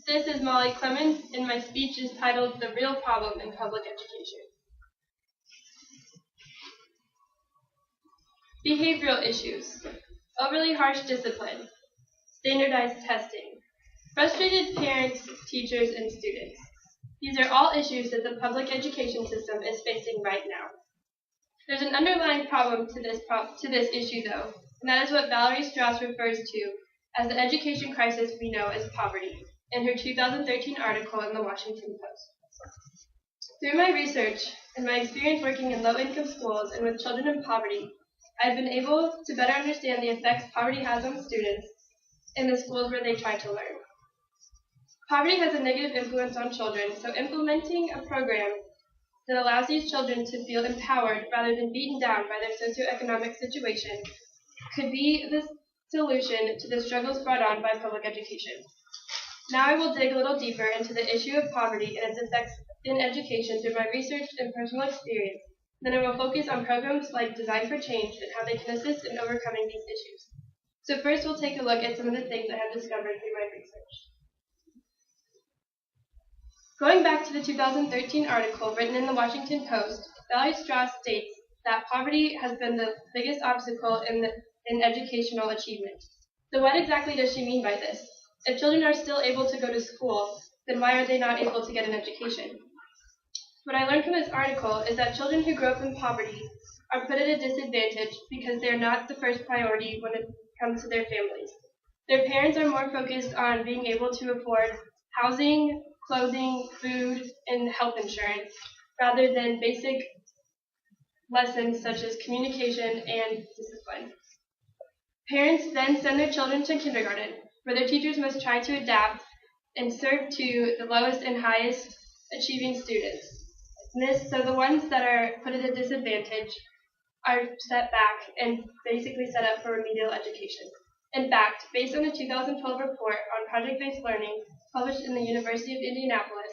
This is Molly Clemans, and my speech is titled The Real Problem in Public Education. Behavioral issues, overly harsh discipline, standardized testing, frustrated parents, teachers, and students. These are all issues that the public education system is facing right now. There's an underlying problem to this issue, though, and that is what Valerie Strauss refers to as the education crisis we know as poverty, in her 2013 article in the Washington Post. Through my research and my experience working in low-income schools and with children in poverty, I've been able to better understand the effects poverty has on students in the schools where they try to learn. Poverty has a negative influence on children, so implementing a program that allows these children to feel empowered rather than beaten down by their socioeconomic situation could be the solution to the struggles brought on by public education. Now I will dig a little deeper into the issue of poverty and its effects in education through my research and personal experience. Then I will focus on programs like Design for Change and how they can assist in overcoming these issues. So first we'll take a look at some of the things I have discovered through my research. Going back to the 2013 article written in the Washington Post, Valerie Strauss states that poverty has been the biggest obstacle in educational achievement. So what exactly does she mean by this? If children are still able to go to school, then why are they not able to get an education? What I learned from this article is that children who grow up in poverty are put at a disadvantage because they are not the first priority when it comes to their families. Their parents are more focused on being able to afford housing, clothing, food, and health insurance, rather than basic lessons such as communication and discipline. Parents then send their children to kindergarten, where their teachers must try to adapt and serve to the lowest and highest achieving students. So the ones that are put at a disadvantage are set back and basically set up for remedial education. In fact, based on a 2012 report on project-based learning published in the University of Indianapolis,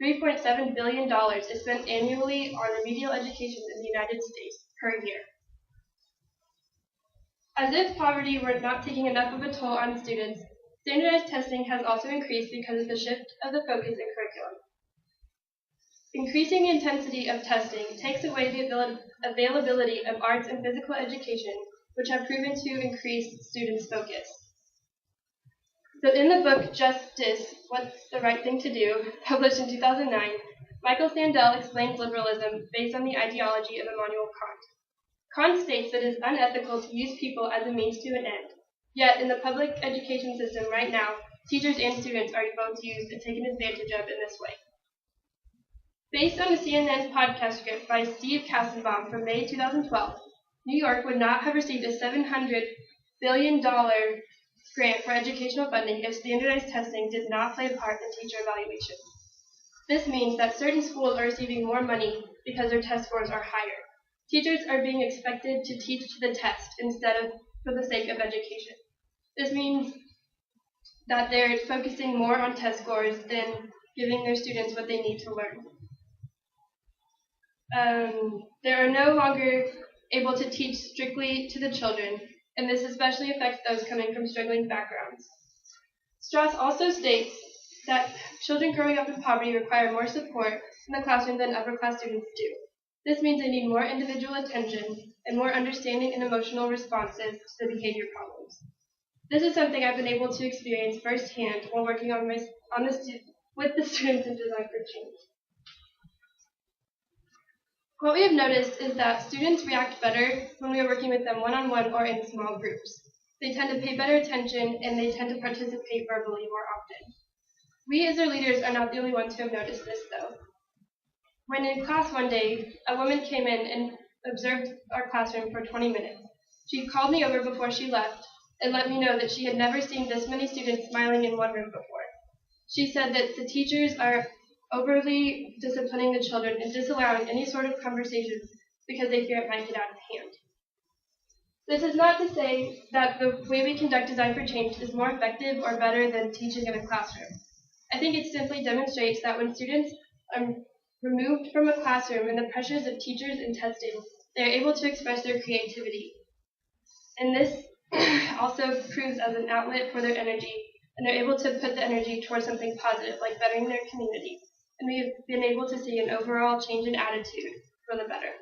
$3.7 billion is spent annually on remedial education in the United States per year. As if poverty were not taking enough of a toll on students, standardized testing has also increased because of the shift of the focus in curriculum. Increasing the intensity of testing takes away the availability of arts and physical education, which have proven to increase students' focus. So in the book Justice, What's the Right Thing to Do, published in 2009, Michael Sandel explains liberalism based on the ideology of Immanuel Kant. Kant states that it is unethical to use people as a means to an end. Yet, in the public education system right now, teachers and students are both used and taken advantage of in this way. Based on a CNN podcast script by Steve Kassenbaum from May 2012, New York would not have received a $700 billion grant for educational funding if standardized testing did not play a part in teacher evaluation. This means that certain schools are receiving more money because their test scores are higher. Teachers are being expected to teach to the test instead of for the sake of education. This means that they're focusing more on test scores than giving their students what they need to learn. They are no longer able to teach strictly to the children, and this especially affects those coming from struggling backgrounds. Strauss also states that children growing up in poverty require more support in the classroom than upper-class students do. This means they need more individual attention and more understanding and emotional responses to the behavior problems. This is something I've been able to experience firsthand while working with the students in Design for Change. What we have noticed is that students react better when we are working with them one-on-one or in small groups. They tend to pay better attention and they tend to participate verbally more often. We as their leaders are not the only ones who have noticed this, though. When in class one day, a woman came in and observed our classroom for 20 minutes. She called me over before she left and let me know that she had never seen this many students smiling in one room before. She said that the teachers are overly disciplining the children and disallowing any sort of conversation because they fear it might get out of hand. This is not to say that the way we conduct Design for Change is more effective or better than teaching in a classroom. I think it simply demonstrates that when students are removed from a classroom and the pressures of teachers and testing, they are able to express their creativity. And this also proves as an outlet for their energy and they're able to put the energy towards something positive, like bettering their community. And we have been able to see an overall change in attitude for the better.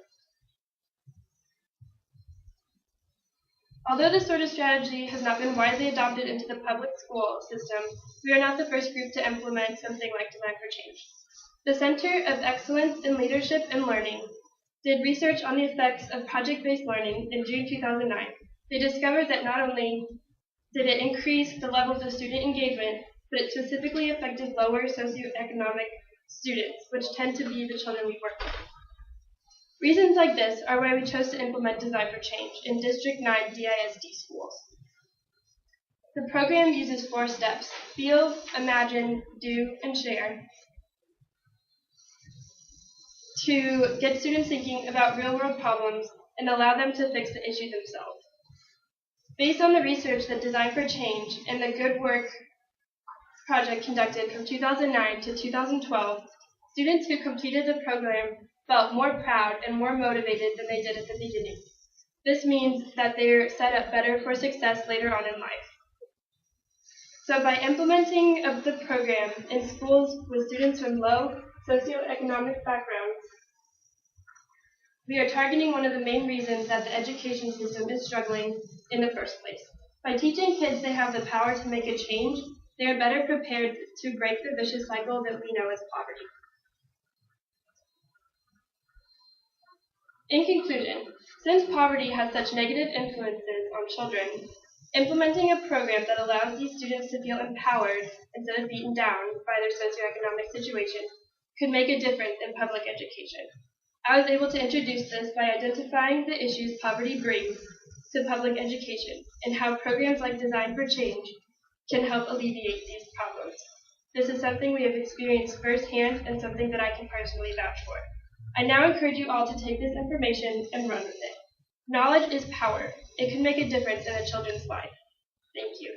Although this sort of strategy has not been widely adopted into the public school system, we are not the first group to implement something like Design for Change. The Center of Excellence in Leadership and Learning did research on the effects of project-based learning in June 2009. They discovered that not only did it increase the levels of student engagement, but it specifically affected lower socioeconomic students, which tend to be the children we work with. Reasons like this are why we chose to implement Design for Change in District 9 DISD schools. The program uses 4 steps: feel, imagine, do, and share, to get students thinking about real-world problems and allow them to fix the issue themselves. Based on the research that Design for Change and the Good Work project conducted from 2009 to 2012, students who completed the program felt more proud and more motivated than they did at the beginning. This means that they're set up better for success later on in life. So by implementing of the program in schools with students from low socioeconomic backgrounds, we are targeting one of the main reasons that the education system is struggling in the first place. By teaching kids they have the power to make a change, they are better prepared to break the vicious cycle that we know as poverty. In conclusion, since poverty has such negative influences on children, implementing a program that allows these students to feel empowered instead of beaten down by their socioeconomic situation could make a difference in public education. I was able to introduce this by identifying the issues poverty brings to public education and how programs like Design for Change can help alleviate these problems. This is something we have experienced firsthand and something that I can personally vouch for. I now encourage you all to take this information and run with it. Knowledge is power. It can make a difference in a children's life. Thank you.